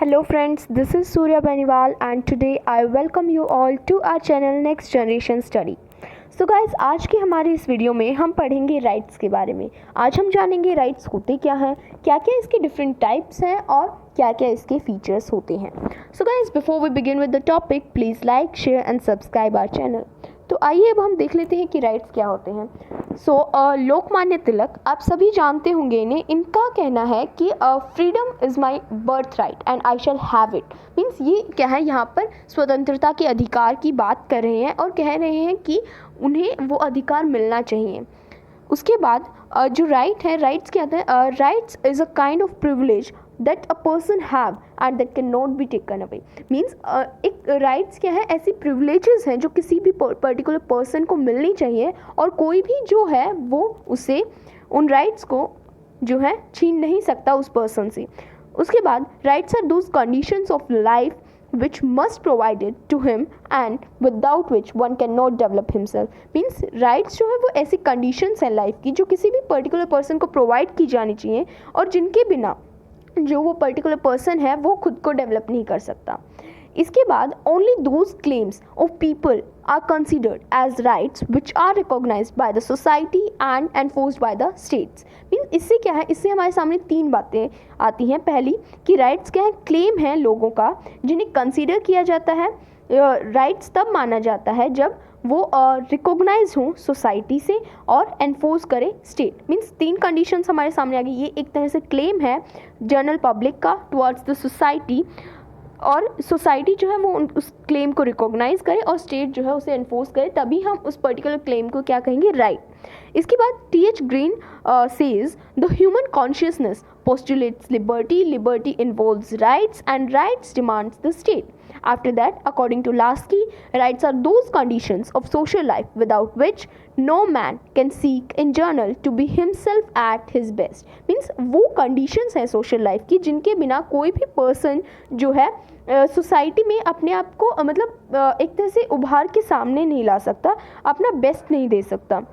Hello friends, this is Surya Beniwal and today I welcome you all to our channel Next Generation Study. So guys, आज की हमारी इस video में हम पढ़ेंगे राइट्स के बारे में। आज हम जानेंगे राइट्स होते क्या हैं, क्या क्या इसके डिफरेंट टाइप्स हैं और क्या क्या इसके फीचर्स होते हैं। So guys, before we begin with the topic, please like, share and subscribe our channel. तो आइए अब हम देख लेते हैं कि राइट्स क्या होते हैं। लोकमान्य तिलक, आप सभी जानते होंगे इन्हें। इनका कहना है कि freedom is my birth right and I shall have it. Means ये क्या है, यहाँ पर स्वतंत्रता के अधिकार की बात कर रहे हैं और कह रहे हैं कि उन्हें वो अधिकार मिलना चाहिए। उसके बाद जो राइट है, राइट्स क्या है, rights is a kind of privilege that a person have and that can not be taken away. Means एक राइट्स क्या है, ऐसी प्रिविलेजेस हैं जो किसी भी पर्टिकुलर पर्सन को मिलनी चाहिए और कोई भी जो है वो उसे उन राइट्स को जो है छीन नहीं सकता उस पर्सन से। उसके बाद rights are those conditions of life which must provided to him and without which one cannot develop himself. Means rights जो है वो ऐसी conditions हैं लाइफ की जो किसी भी पर्टिकुलर पर्सन को प्रोवाइड की जानी चाहिए और जिनके बिना जो वो पर्टिकुलर पर्सन है वो खुद को डेवलप नहीं कर सकता। इसके बाद only those claims of people are considered as rights which are recognised by the society and enforced by the states. Means इससे क्या है, इससे हमारे सामने तीन बातें आती हैं। पहली कि राइट्स क्या है, क्लेम है लोगों का जिन्हें कंसिडर किया जाता है। राइट्स तब माना जाता है जब वो रिकॉग्नाइज हों सोसाइटी से और एनफोर्स करे स्टेट। मीन्स तीन कंडीशंस हमारे सामने आ गई। ये एक तरह से क्लेम है जनरल पब्लिक का टुवर्ड्स द सोसाइटी, और सोसाइटी जो है वो उस क्लेम को रिकॉग्नाइज करे और स्टेट जो है उसे एनफोर्स करे, तभी हम उस पर्टिकुलर क्लेम को क्या कहेंगे, राइट। इसके बाद TH. Green says the human consciousness postulates liberty, liberty involves rights and rights demands the state. After that, according to Lasky, rights are those conditions of social life without which no man can seek in general to be himself at his best. Means वो conditions हैं social life की जिनके बिना कोई भी person जो है society में अपने आप को मतलब एक तरह से उभार के सामने नहीं ला सकता, अपना बेस्ट नहीं दे सकता।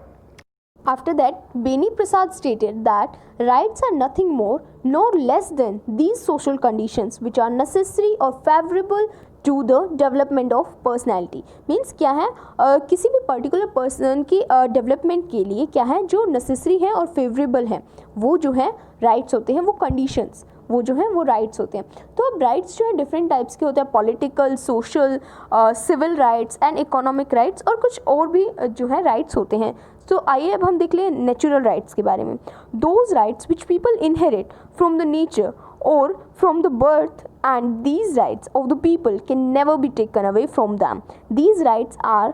After that, Beni Prasad stated that rights are nothing more nor less than these social conditions which are necessary or favorable to the development of personality. Means क्या है, किसी भी पर्टिकुलर पर्सन की डेवलपमेंट के लिए क्या है जो नेसेसरी है और फेवरेबल है, वो जो है राइट्स होते हैं, वो कंडीशंस वो जो है वो राइट्स होते हैं। तो अब राइट्स जो है डिफरेंट टाइप्स के होते हैं, political, social, civil rights and economic rights, और कुछ और भी जो है राइट्स होते हैं। तो आइए अब हम देख लें नेचुरल राइट्स के बारे में। Those rights which people inherit from the nature or from the birth, and these rights of the people can never be taken away from them. These rights are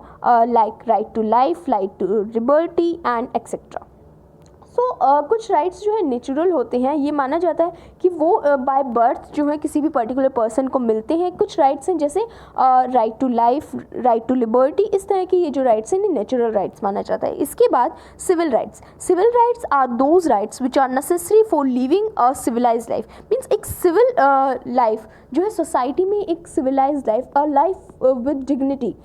like right to life, right to liberty and etc. कुछ rights जो है natural होते हैं, ये माना जाता है कि वो बाय बर्थ जो है किसी भी पर्टिकुलर पर्सन को मिलते हैं। कुछ राइट्स हैं जैसे right to life, right to liberty, इस तरह की ये जो राइट्स हैं इन्हें नेचुरल राइट्स माना जाता है। इसके बाद civil rights. Civil rights are those rights which are necessary for living a civilise life. Means एक सिविल लाइफ जो है सोसाइटी में, एक civilise life, a life with dignity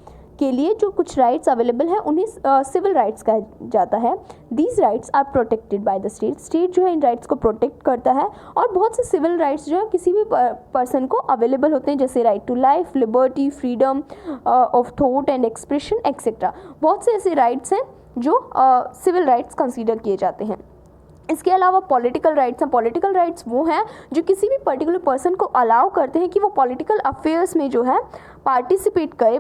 के लिए जो कुछ राइट्स अवेलेबल हैं उन्हें सिविल राइट्स कहा जाता है। These rights are protected by the state. State जो है इन राइट्स को प्रोटेक्ट करता है, और बहुत से सिविल राइट्स जो है किसी भी पर्सन को अवेलेबल होते हैं, जैसे right to life, liberty, freedom of thought and expression etcetera. बहुत से ऐसे राइट्स हैं जो सिविल राइट्स कंसीडर किए जाते हैं। इसके अलावा पॉलिटिकल राइट्स हैं। पॉलिटिकल राइट्स वो हैं जो किसी भी पर्टिकुलर पर्सन को अलाउ करते हैं कि वो पॉलिटिकल अफेयर्स में जो है पार्टिसिपेट करे,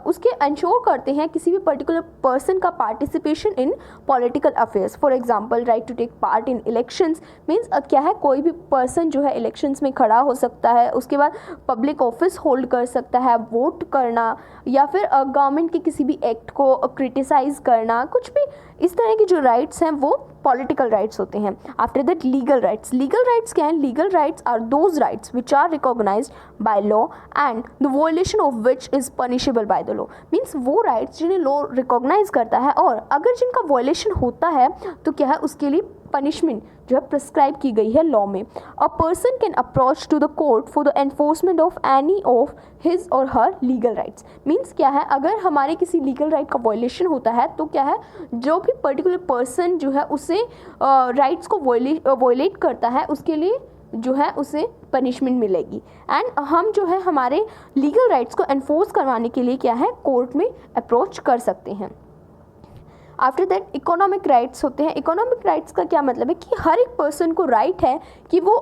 उसके इंश्योर करते हैं किसी भी पर्टिकुलर पर्सन का participation in political affairs. For example, right to take part in elections. Means क्या है, कोई भी पर्सन जो है इलेक्शंस में खड़ा हो सकता है, उसके बाद पब्लिक ऑफिस होल्ड कर सकता है, वोट करना, या फिर गवर्नमेंट के किसी भी एक्ट को क्रिटिसाइज करना, कुछ भी इस तरह की जो राइट्स हैं वो पॉलिटिकल राइट्स होते हैं। After that legal rights. Legal rights क्या हैं? Legal rights are those rights which are recognised by law and the violation of which is punishable by the law. Means वो राइट्स जिन्हें law recognise करता है और अगर जिनका वोलेशन होता है तो क्या है, उसके लिए पनिशमेंट जो है प्रिस्क्राइब की गई है लॉ में। A person can approach to the court for the enforcement of any of his or her legal rights. Means क्या है, अगर हमारे किसी लीगल राइट का वायलेशन होता है तो क्या है, जो भी पर्टिकुलर पर्सन जो है उसे राइट्स को वायलेट करता है, उसके लिए जो है उसे पनिशमेंट मिलेगी। एंड हम जो है हमारे लीगल राइट्स को एनफोर्स करवाने के लिए क्या है, कोर्ट में अप्रोच कर सकते हैं। आफ्टर दैट इकोनॉमिक राइट्स होते हैं। इकोनॉमिक राइट्स का क्या मतलब है कि हर एक पर्सन को राइट है कि वो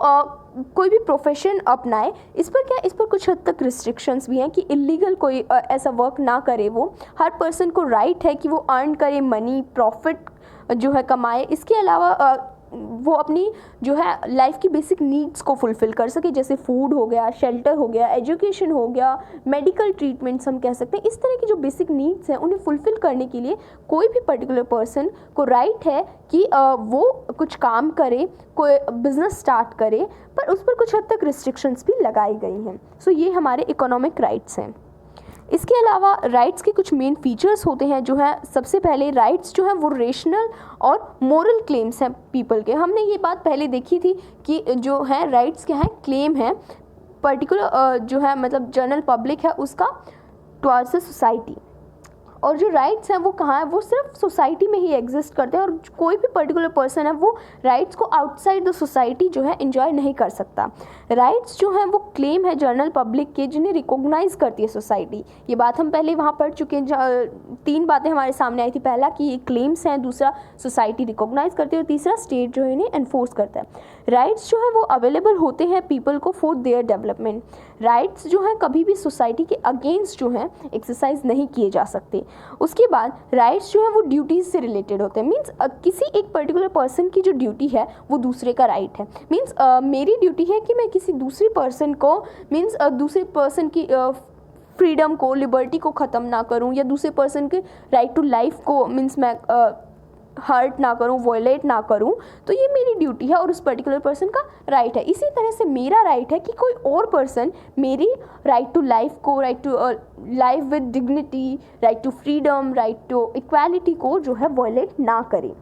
कोई भी प्रोफेशन अपनाए। इस पर कुछ हद तक रिस्ट्रिक्शंस भी हैं कि इलीगल कोई ऐसा वर्क ना करे। वो हर पर्सन को राइट है कि वो अर्न करे, मनी प्रॉफिट जो है कमाए। इसके अलावा वो अपनी जो है लाइफ की बेसिक नीड्स को फुलफ़िल कर सके, जैसे फूड हो गया, शेल्टर हो गया, एजुकेशन हो गया, मेडिकल ट्रीटमेंट्स हम कह सकते हैं। इस तरह की जो बेसिक नीड्स हैं उन्हें फुलफ़िल करने के लिए कोई भी पर्टिकुलर पर्सन को राइट है कि वो कुछ काम करे, कोई बिजनेस स्टार्ट करे, पर उस पर कुछ हद तक रिस्ट्रिक्शंस भी लगाई गई हैं। सो ये हमारे इकोनॉमिक राइट्स हैं। इसके अलावा राइट्स के कुछ मेन फीचर्स होते हैं जो है, सबसे पहले राइट्स जो है वो रेशनल और मोरल क्लेम्स हैं पीपल के। हमने ये बात पहले देखी थी कि जो है राइट्स क्या है, क्लेम है पर्टिकुलर जो है मतलब जनरल पब्लिक है उसका टुवर्ड्स द सोसाइटी। और जो राइट्स हैं वो कहाँ है, वो सिर्फ सोसाइटी में ही एग्जिस्ट करते हैं और कोई भी पर्टिकुलर पर्सन है वो राइट्स को आउटसाइड द सोसाइटी जो है एंजॉय नहीं कर सकता। राइट्स जो हैं वो क्लेम है जनरल पब्लिक के जिन्हें रिकॉग्नाइज करती है सोसाइटी। ये बात हम पहले वहाँ पढ़ चुके हैं। 3 बातें हमारे सामने आई थी। पहला कि ये क्लेम्स हैं, दूसरा सोसाइटी रिकॉग्नाइज करती है और तीसरा स्टेट जो है इन्हें एनफोर्स करता है। राइट्स जो है वो अवेलेबल होते हैं पीपल को फॉर देयर डेवलपमेंट। राइट्स जो हैं कभी भी सोसाइटी के अगेंस्ट जो हैं एक्सरसाइज नहीं किए जा सकते। उसके बाद राइट्स जो है वो ड्यूटीज़ से रिलेटेड होते हैं। मीन्स किसी एक पर्टिकुलर पर्सन की जो ड्यूटी है वो दूसरे का राइट है। मीन्स मेरी ड्यूटी है कि मैं किसी दूसरे पर्सन को मीन्स दूसरे पर्सन की फ्रीडम को, लिबर्टी को ख़त्म ना करूं, या दूसरे पर्सन के राइट टू लाइफ को मीन्स मैं हर्ट ना करूं, वायलेट ना करूं। तो ये मेरी ड्यूटी है और उस पर्टिकुलर पर्सन का राइट है। इसी तरह से मेरा राइट है कि कोई और पर्सन मेरी राइट टू लाइफ को, right to life with dignity, right to freedom, right to equality को जो है वायलेट ना करे।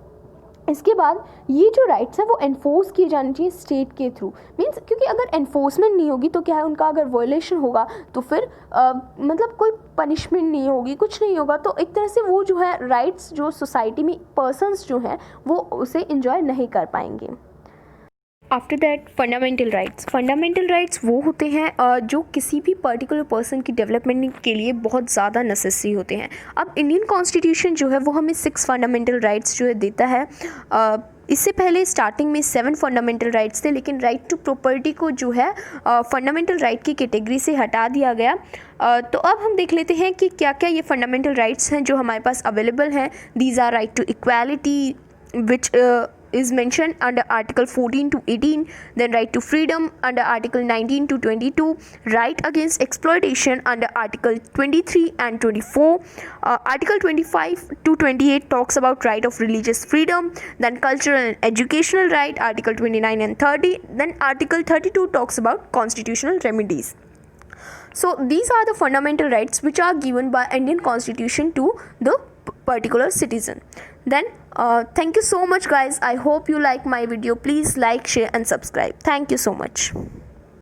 इसके बाद ये जो राइट्स हैं वो एनफोर्स किए जाने चाहिए स्टेट के थ्रू। मीन्स क्योंकि अगर एनफोर्समेंट नहीं होगी तो क्या है, उनका अगर वायलेशन होगा तो फिर मतलब कोई पनिशमेंट नहीं होगी, कुछ नहीं होगा। तो एक तरह से वो जो है राइट्स जो सोसाइटी में पर्सन्स जो हैं वो उसे इंजॉय नहीं कर पाएंगे। आफ्टर दैट फंडामेंटल राइट्स वो होते हैं जो किसी भी पर्टिकुलर पर्सन की डेवलपमेंट के लिए बहुत ज़्यादा नेसेसरी होते हैं। अब इंडियन कॉन्स्टिट्यूशन जो है वो हमें 6 फंडामेंटल राइट्स जो है देता है। इससे पहले स्टार्टिंग में 7 फंडामेंटल राइट्स थे, लेकिन राइट टू प्रॉपर्टी को जो है फंडामेंटल राइट की कैटेगरी से हटा दिया गया। तो अब हम देख लेते हैं कि क्या क्या ये फंडामेंटल राइट्स हैं जो हमारे पास अवेलेबल हैं। These are right to equality which is mentioned under article 14 to 18, then right to freedom under article 19 to 22, right against exploitation under article 23 and 24, article 25 to 28 talks about right of religious freedom, then cultural and educational right article 29 and 30, then article 32 talks about constitutional remedies. So these are the fundamental rights which are given by Indian Constitution to the particular citizen. Then thank you so much guys. I hope you like my video. Please like, share and subscribe. Thank you so much.